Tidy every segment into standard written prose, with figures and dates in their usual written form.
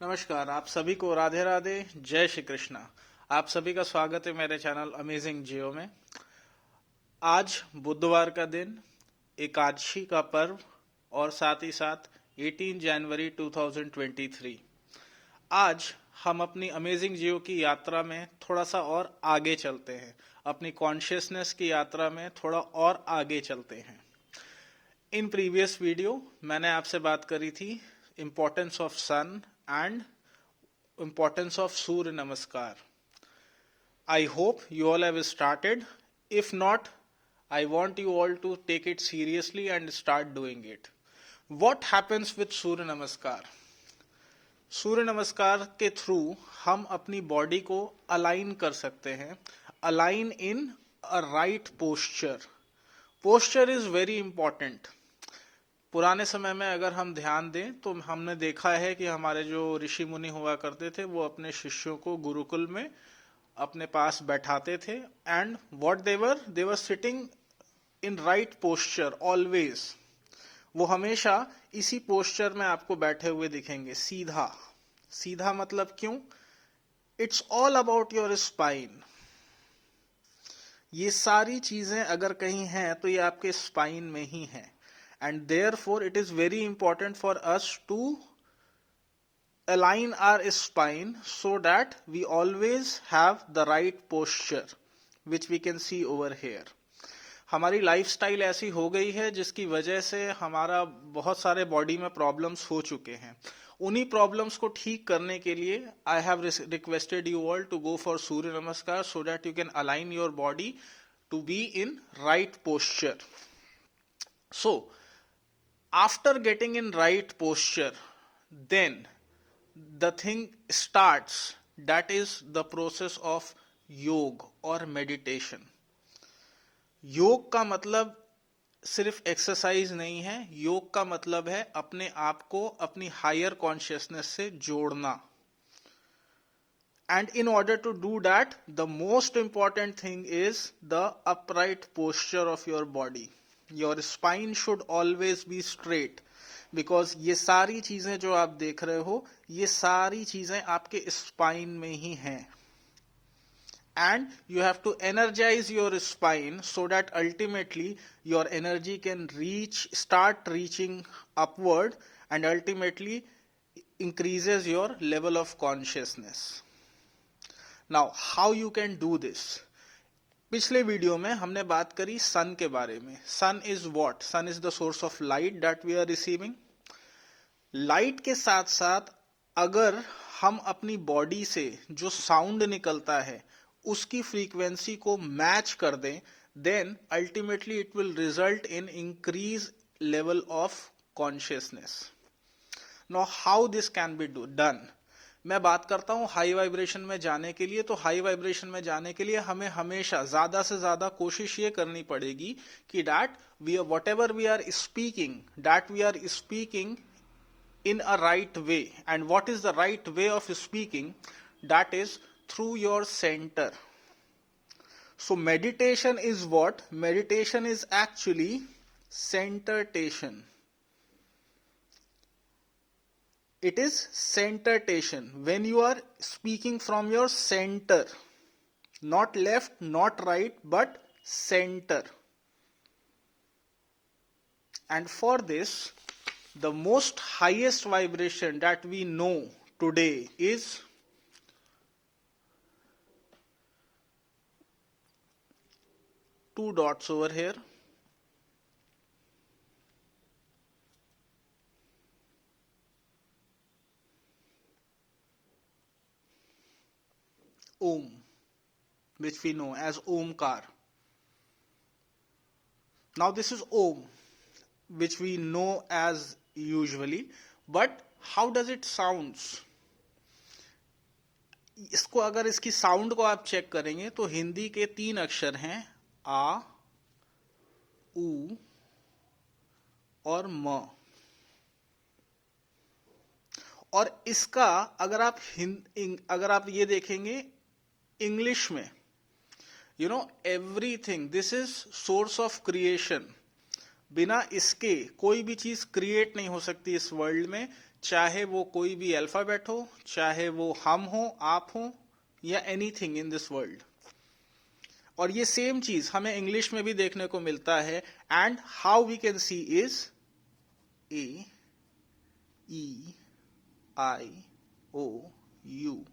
नमस्कार, आप सभी को राधे राधे, जय श्री कृष्णा। आप सभी का स्वागत है मेरे चैनल अमेजिंग जियो में। आज बुधवार का दिन, एकादशी का पर्व और साथ ही साथ 18 जनवरी 2023। आज हम अपनी अमेजिंग जियो की यात्रा में थोड़ा सा और आगे चलते हैं, अपनी कॉन्शियसनेस की यात्रा में थोड़ा और आगे चलते हैं। इन प्रीवियस वीडियो मैंने आपसे बात करी थी importance of sun and importance of Surya Namaskar. I hope you all have started. If not, I want you all to take it seriously and start doing it. What happens with Surya Namaskar? सूर्य नमस्कार के through हम अपनी body को align कर सकते हैं, align in a right posture. Posture is very important. पुराने समय में अगर हम ध्यान दें तो हमने देखा है कि हमारे जो ऋषि मुनि हुआ करते थे वो अपने शिष्यों को गुरुकुल में अपने पास बैठाते थे and what they were sitting in right posture always. वो हमेशा इसी पोस्चर में आपको बैठे हुए दिखेंगे, सीधा। सीधा मतलब क्यों? It's all about your spine. ये सारी चीजें अगर कहीं हैं तो ये आपके स्पाइन में ही हैं। And therefore it is very important for us to align our spine so that we always have the right posture, which we can see over here. हमारी लाइफस्टाइल ऐसी हो गई है जिसकी वजह से हमारा बहुत सारे बॉडी में प्रॉब्लम्स हो चुके हैं। उन्हीं प्रॉब्लम्स को ठीक करने के लिए I have requested you all to go for surya namaskar so that you can align your body to be in right posture. So after getting in right posture, then the thing starts, that is the process of योग और meditation. योग का मतलब सिर्फ exercise नहीं है, योग का मतलब है अपने आप को अपनी हायर कॉन्शियसनेस से जोड़ना। And in order to do that, the most important thing is the upright posture of your body. Your spine should always be straight, because ये सारी चीजें जो आप देख रहे हो ये सारी चीजें आपके स्पाइन में ही हैं। And you have to energize your spine so that ultimately your energy can start reaching upward and ultimately increases your level of consciousness. Now, how you can do this? पिछले वीडियो में हमने बात करी sun के बारे में। Sun is what? Sun is the source of light that we are receiving. Light के साथ साथ अगर हम अपनी बॉडी से जो साउंड निकलता है उसकी फ्रीक्वेंसी को मैच कर दें, then ultimately it will result in increase level of consciousness. Now how this can be done? मैं बात करता हूं हाई वाइब्रेशन में जाने के लिए। तो हाई वाइब्रेशन में जाने के लिए हमें हमेशा ज्यादा से ज्यादा कोशिश ये करनी पड़ेगी कि that we whatever we are speaking, that we are speaking in a right way. And what is the right way of speaking? That is through your centre. So meditation is what? Meditation is actually centertation. It is centertation. When you are speaking from your center, not left, not right, but center. And for this, the most highest vibration that we know today is two dots over here. Om, which we know as Omkar. Now this is Om, which we know as usually, but how does it sounds? इसको अगर इसकी sound को आप check करेंगे तो हिंदी के 3 अक्षर हैं, आ, उ और म। और इसका अगर आप ये देखेंगे इंग्लिश में, you know everything, this is source of creation. बिना इसके कोई भी चीज क्रिएट नहीं हो सकती इस वर्ल्ड में, चाहे वो कोई भी अल्फाबेट हो, चाहे वो हम हो, आप हो, या एनीथिंग इन दिस वर्ल्ड। और ये सेम चीज हमें इंग्लिश में भी देखने को मिलता है। And how we can see is A, E, I, O, U,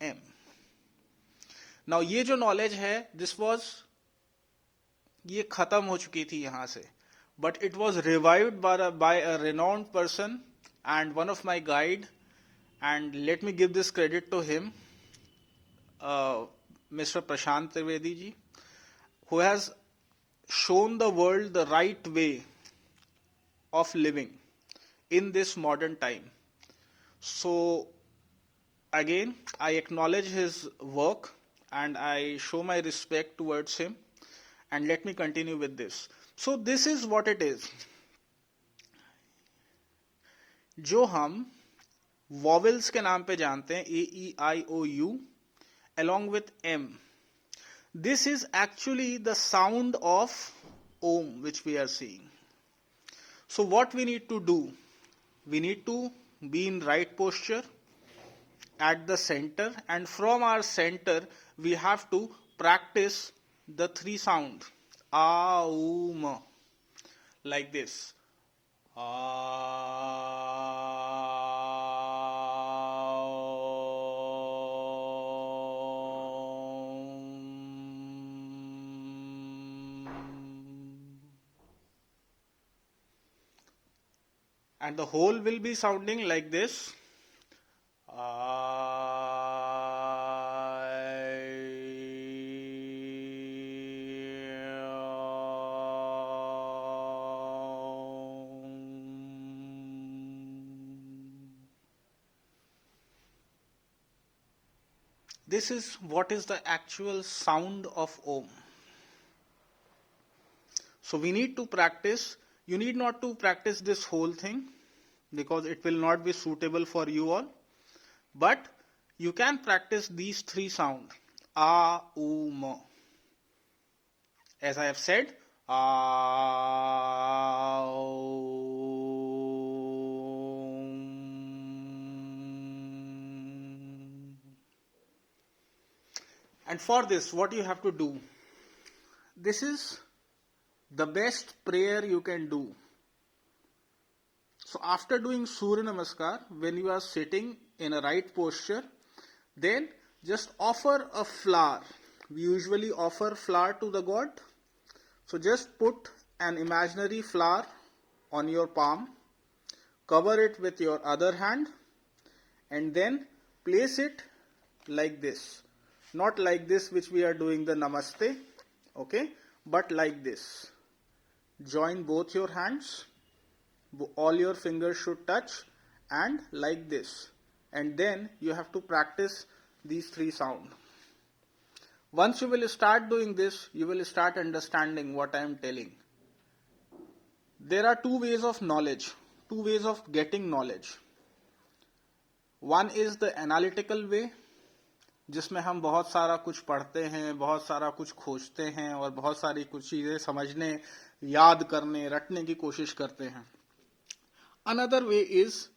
M. Now ये जो नॉलेज है, दिस वॉज, ये खत्म हो चुकी थी यहां से, but it was revived by a renowned person and one of my guide, and let me give this credit to him, Mr. Prashant Trivedi ji, who has shown the world the right way of living in this modern time. So again, I acknowledge his work and I show my respect towards him, and let me continue with this. So this is what it is. जो हम vowels के नाम पे जानते हैं, ए, E, I, O, you, along with M. This is actually the sound of Om which we are seeing. So what we need to do? We need to be in right posture at the center, and from our center we have to practice the three sound Aum, like this. And the whole will be sounding like this. This is what is the actual sound of Om. So we need to practice. You need not to practice this whole thing because it will not be suitable for you all. But you can practice these three sound. A, U, M. As I have said, A, and for this, what you have to do? This is the best prayer you can do. So after doing Surya Namaskar, when you are sitting in a right posture, then just offer a flower. We usually offer flower to the God. So just put an imaginary flower on your palm, cover it with your other hand, and then place it like this. Not like this which we are doing the Namaste, okay, but like this. Join both your hands, all your fingers should touch, and like this. And then you have to practice these three sound. Once you will start doing this, you will start understanding what I am telling. There are two ways of knowledge, two ways of getting knowledge. One is the analytical way, जिसमें हम बहुत सारा कुछ पढ़ते हैं, बहुत सारा कुछ खोजते हैं और बहुत सारी कुछ चीजें समझने, याद करने, रटने की कोशिश करते हैं. Another way is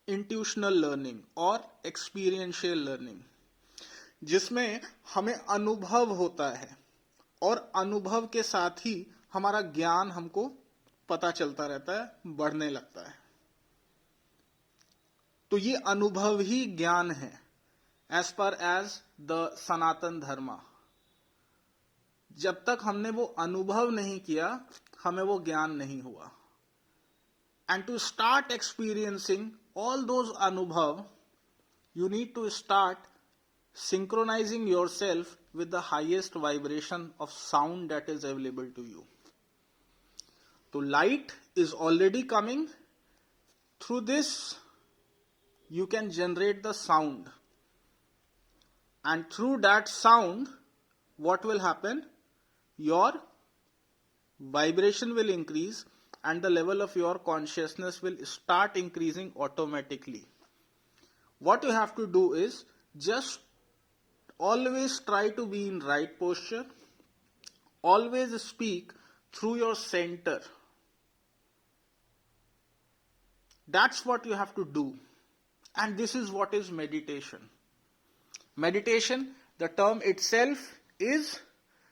intuitional learning or experiential learning, जिसमें हमें अनुभव होता है और अनुभव के साथ ही हमारा ज्ञान हमको पता चलता रहता है, बढ़ने लगता है. तो ये अनुभव ही ज्ञान है as per as the सनातन धर्म. जब तक हमने वो अनुभव नहीं किया, हमें वो ज्ञान नहीं हुआ. And to start experiencing all those anubhav, you need to start synchronizing yourself with the highest vibration of sound that is available to you. So light is already coming. Through this, you can generate the sound. And through that sound, what will happen? Your vibration will increase and the level of your consciousness will start increasing automatically. What you have to do is just always try to be in right posture. Always speak through your center. That's what you have to do. And this is what is meditation. Meditation, the term itself, is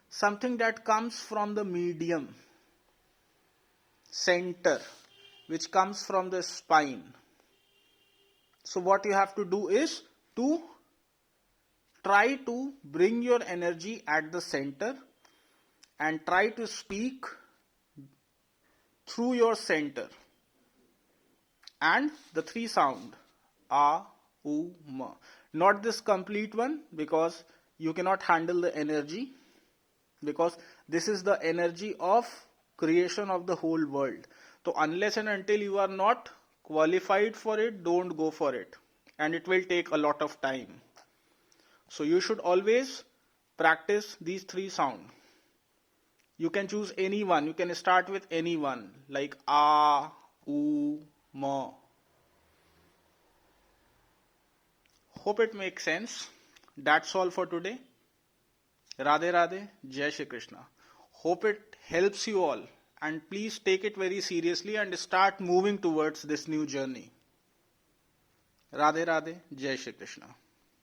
something that comes from the medium, center, which comes from the spine. So what you have to do is to try to bring your energy at the center and try to speak through your center. And the three sound, a, u, ma. Not this complete one, because you cannot handle the energy, because this is the energy of creation of the whole world. So unless and until you are not qualified for it, don't go for it. And it will take a lot of time. So you should always practice these three sound. You can choose any one. You can start with any one, like a, u, ma. Hope it makes sense. That's all for today. Radhe Radhe, Jai Shri Krishna. Hope it helps you all, and please take it very seriously and start moving towards this new journey. Radhe Radhe, Jai Shri Krishna.